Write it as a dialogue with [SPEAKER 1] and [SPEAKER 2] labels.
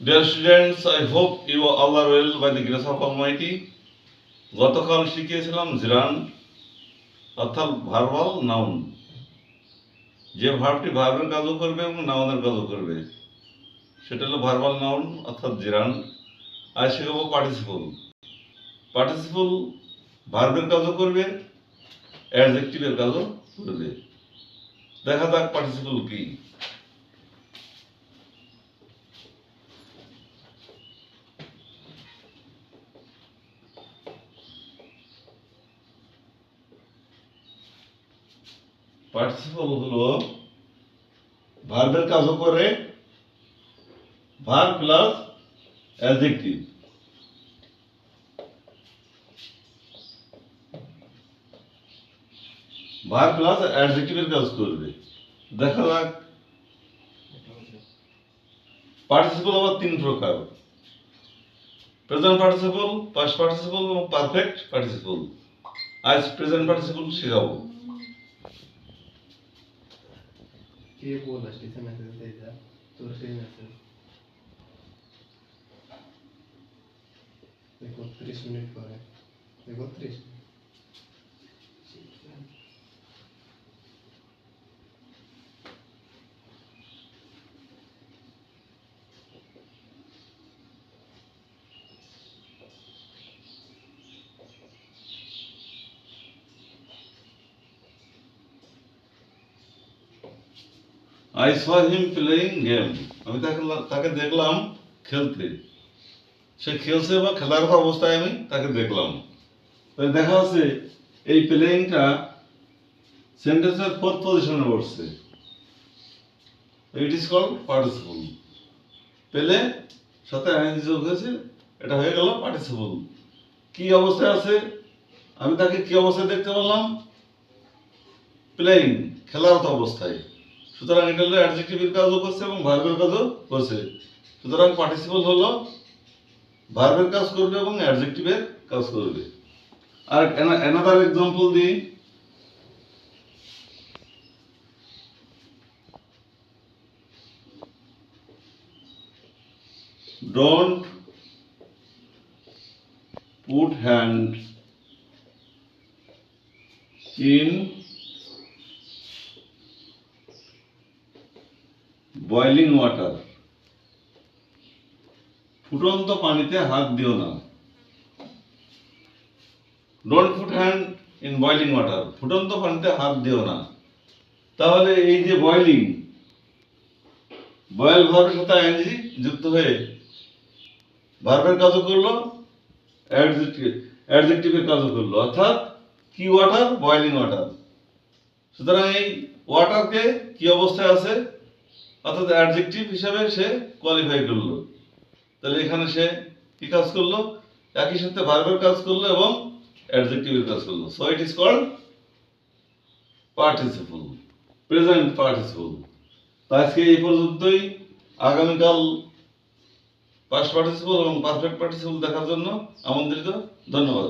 [SPEAKER 1] Dear students, I hope you all are well by the grace of Almighty. গতকাল শিখিয়েছিলাম জিরান অর্থাৎ verbal noun, যে ভার্বটি ভার্বের কাজও করবে এবং নাউনের কাজও করবে সেটা হলো ভার্বাল নাউন অর্থাৎ জিরান। আজ শেখাবো পার্টিসিপল। পার্টিসিপল ভার্বের কাজও করবে, অ্যাডজেক্টিভের কাজও করবে। দেখা যাক পার্টিসিপল কি। পার্টিসিপল হলো ভার্বের কাজও করে, verb plus adjective. Verb plus অ্যাডজেক্টিভের কাজ করবে। দেখা যাক। পার্টিসিপল আবার তিন প্রকার: প্রেজেন্ট পার্টিসিপল, পাস্ট পার্টিসিপল এবং পারফেক্ট পার্টিসিপল। আজ প্রেজেন্ট পার্টিসিপল শেখাবো।
[SPEAKER 2] কে বলছ কিসে মেসেজ দেইতা তোর সেই মেসেজ দেখো 30 মিনিট পরে দেখো 30
[SPEAKER 1] I saw him playing game. আমি তাকে দেখলাম খেলতে। সে খেলছে বা খেলার অবস্থায় আমি তাকে দেখলাম। তাই দেখা যাচ্ছে এই প্লেইংটা সেন্টেন্সের ফোর্থ পজিশনে বসছে। It is called participle. পেলে সাথে আইএনজি যোগ হয়েছে, এটা হয়ে গেল পার্টিসিপল। কি অবস্থায় আছে? আমি তাকে কি অবস্থায় দেখতে পেলাম? প্লেইং, খেলারত অবস্থায়। সুতরাং এটা হলো অ্যাডজেক্টিভের কাজও করছে এবং ভার্বের কাজও করছে। সুতরাং পার্টিসিপল হলো ভার্বের কাজ করবে এবং অ্যাডজেক্টিভের কাজ করবে। আর অ্যানাদার এক্সাম্পল দিই। Don't put hand in boiling water. ফুটন্ত পানিতে হাত দিও না। Don't put hand in boiling water, ফুটন্ত পানিতে হাত দিও না। তাহলে এই যে বয়লিং, বয়েল ভার্বের সাথে আইএনজি যুক্ত হয়ে ভার্বের কাজও করলো, অ্যাডজেক্টিভের কাজও করলো, অর্থাৎ কি ওয়াটার? Boiling water. সুতরাং এই ওয়াটারকে কি অবস্থায় আছে অর্থাৎ অ্যাডজেক্টিভ হিসাবে সে কোয়ালিফাই করলো। তাহলে এখানে সে কি কাজ করলো? একই সাথে ভার্বের কাজ করলো এবং অ্যাডজেক্টিভের কাজ করলো। So it is called participle, present participle. তো আজকে এই পর্যন্তই। আগামীকাল পাস্ট পার্টিসিপল এবং পারফেক্ট পার্টিসিপল দেখার জন্য আমন্ত্রিত। ধন্যবাদ।